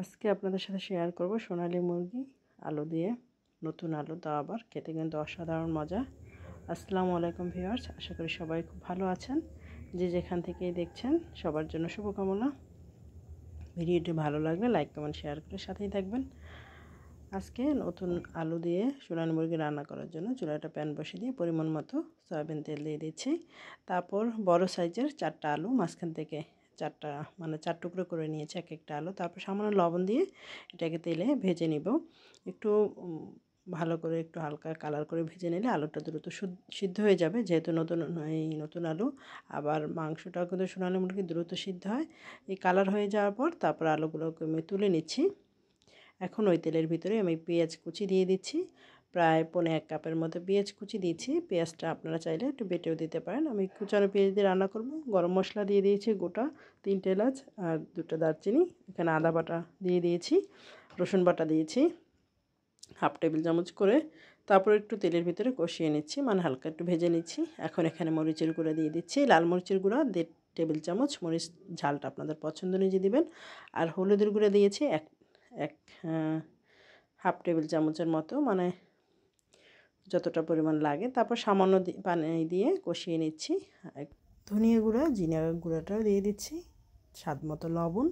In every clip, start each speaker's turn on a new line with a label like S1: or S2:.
S1: আজকে আপনাদের সাথে শেয়ার করব সোনালী মুরগি আলু দিয়ে, নতুন আলু, তাও আবার খেতে কিন্তু অসাধারণ মজা। আসসালামু আলাইকুম ভিউয়ার্স, আশা করি সবাই খুব ভালো আছেন। যে যেখান থেকেই দেখছেন সবার জন্য শুভকামনা। ভিডিওটি ভালো লাগলে লাইক কমেন্ট শেয়ার করে সাথেই থাকবেন। আজকে নতুন আলু দিয়ে সোনালী মুরগি রান্না করার জন্য চুলাটা প্যান বসিয়ে দিয়ে পরিমাণ মতো সয়াবিন তেল দিয়ে দিচ্ছি। তারপর বড় সাইজের 4টা আলু মাঝখান থেকে 4টা মানে 4 টুকরো করে নিয়েছি এক একটা আলু। তারপর সামান্য লবণ দিয়ে এটাকে তেলে ভেজে নিব। একটু ভালো করে একটু হালকা কালার করে ভেজে নিলে আলুটা দ্রুত সিদ্ধ হয়ে যাবে, যেহেতু নতুন আলু। আবার মাংসটাও কিন্তু সোনালী মুরগি দ্রুত সিদ্ধ হয়। এই কালার হয়ে যাওয়ার পর তারপর আলুগুলোকে আমি তুলে নিচ্ছি। এখন ওই তেলের ভিতরে আমি পেঁয়াজ কুচি দিয়ে দিচ্ছি। প্রায় 1.5 কাপের মতো পেঁয়াজ কুচি দিয়েছি। পেঁয়াজটা আপনারা চাইলে একটু বেটেও দিতে পারেন। আমি কুচানো পেঁয়াজ দিয়ে রান্না করব। গরম মশলা দিয়ে দিয়েছি গোটা 3টে এলাচ আর 2টা দারচিনি। এখানে আদা বাটা দিয়ে দিয়েছি, রসুন বাটা দিয়েছি 1/2 টেবিল চামচ করে। তারপর একটু তেলের ভিতরে কষিয়ে নিচ্ছি, মানে হালকা একটু ভেজে নিচ্ছি। এখন এখানে মরিচের গুঁড়া দিয়ে দিচ্ছি, লাল মরিচের গুঁড়া 1.5 টেবিল চামচ। মরিচ ঝালটা আপনাদের পছন্দ অনুযায়ী দিবেন। আর হলুদের গুঁড়া দিয়েছি এক 1/2 টেবিল চামচের মতো, মানে যতটা পরিমাণ লাগে। তারপর সামান্য পানি দিয়ে কষিয়ে নিচ্ছি। ধনিয়া গুঁড়া, জিরা গুঁড়াটাও দিয়ে দিচ্ছি, স্বাদ মতো লবণ।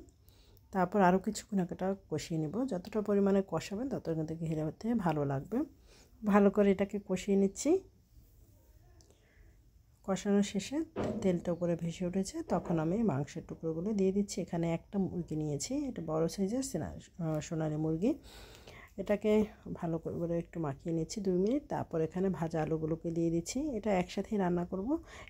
S1: তারপর আরও কিছুক্ষণ এটা কষিয়ে নেব। যতটা পরিমাণে কষাবেন তত কিন্তু ঘিরে হতে ভালো লাগবে। ভালো করে এটাকে কষিয়ে নিচ্ছি। কষানোর শেষে তেলটা উপরে ভেসে উঠেছে, তখন আমি মাংসের টুকরোগুলো দিয়ে দিচ্ছি। এখানে একটা মুরগি নিয়েছি, এটা বড় সাইজের সোনালী মুরগি। এটাকে ভালো করে একটু মাখিয়ে নিচ্ছি 2 মিনিট। তারপর এখানে ভাজা আলুগুলোকে দিয়ে দিচ্ছি। এটা একসাথেই রান্না করব।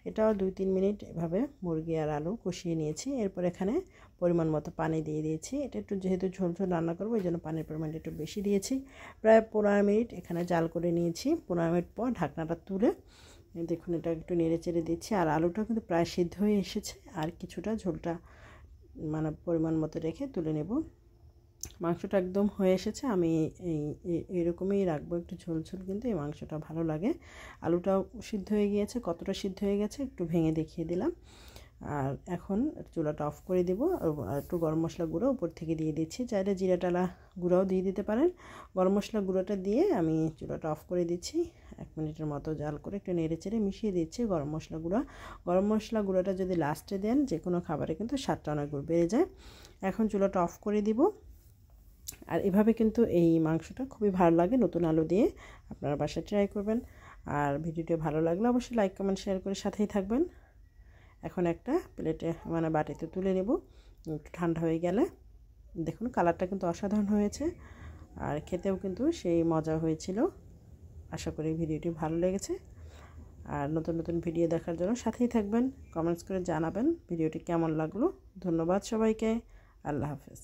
S1: এটাও 2-3 মিনিট এভাবে মুরগি আর আলু কষিয়ে নিয়েছি। এরপর এখানে পরিমাণ মতো পানি দিয়ে দিয়েছি। এটা একটু যেহেতু ঝোল ঝোল রান্না করব, এই জন্য পানির পরিমাণটা একটু বেশি দিয়েছি। প্রায় 15 মিনিট এখানে জাল করে নিয়েছি। 15 মিনিট পর ঢাকনাটা তুলে দেখুন এটা একটু নেড়ে চেড়ে দিচ্ছি। আর আলুটা কিন্তু প্রায় সিদ্ধ হয়ে এসেছে, আর কিছুটা ঝোলটা মানে পরিমাণ মতো রেখে তুলে নেব। মাংসটা একদম হয়ে এসেছে। আমি এইরকমই রাখবো, একটু ঝোল ঝোল, কিন্তু এই মাংসটা ভালো লাগে। আলুটাও সিদ্ধ হয়ে গিয়েছে, কতটা সিদ্ধ হয়ে গেছে একটু ভেঙে দেখিয়ে দিলাম। আর এখন চুলাটা অফ করে দেবো। আর একটু গরম মশলা গুঁড়ো উপর থেকে দিয়ে দিচ্ছি, চাইলে জিরা টালা গুঁড়াও দিয়ে দিতে পারেন। গরম মশলা গুঁড়োটা দিয়ে আমি চুলাটা অফ করে দিচ্ছি। 1 মিনিটের মতো জাল করে একটু নেড়ে চেড়ে মিশিয়ে দিচ্ছি গরম মশলা গুঁড়া। গরম মশলা গুঁড়োটা যদি লাস্টে দেন যে কোনো খাবারে কিন্তু স্বাদটা অনেক বেড়ে যায়। এখন চুলাটা অফ করে দিব। আর এভাবে কিন্তু এই মাংসটা খুবই ভালো লাগে নতুন আলু দিয়ে। আপনারা বাসায় ট্রাই করবেন। আর ভিডিওটি ভালো লাগলে অবশ্যই লাইক কমেন্ট শেয়ার করে সাথেই থাকবেন। এখন একটা প্লেটে মানে বাটিতে তুলে নেব, একটু ঠান্ডা হয়ে গেলে। দেখুন কালারটা কিন্তু অসাধারণ হয়েছে, আর খেতেও কিন্তু সেই মজা হয়েছিল। আশা করি ভিডিওটি ভালো লেগেছে। আর নতুন নতুন ভিডিও দেখার জন্য সাথেই থাকবেন। কমেন্টস করে জানাবেন ভিডিওটি কেমন লাগলো। ধন্যবাদ সবাইকে। আল্লাহ হাফেজ।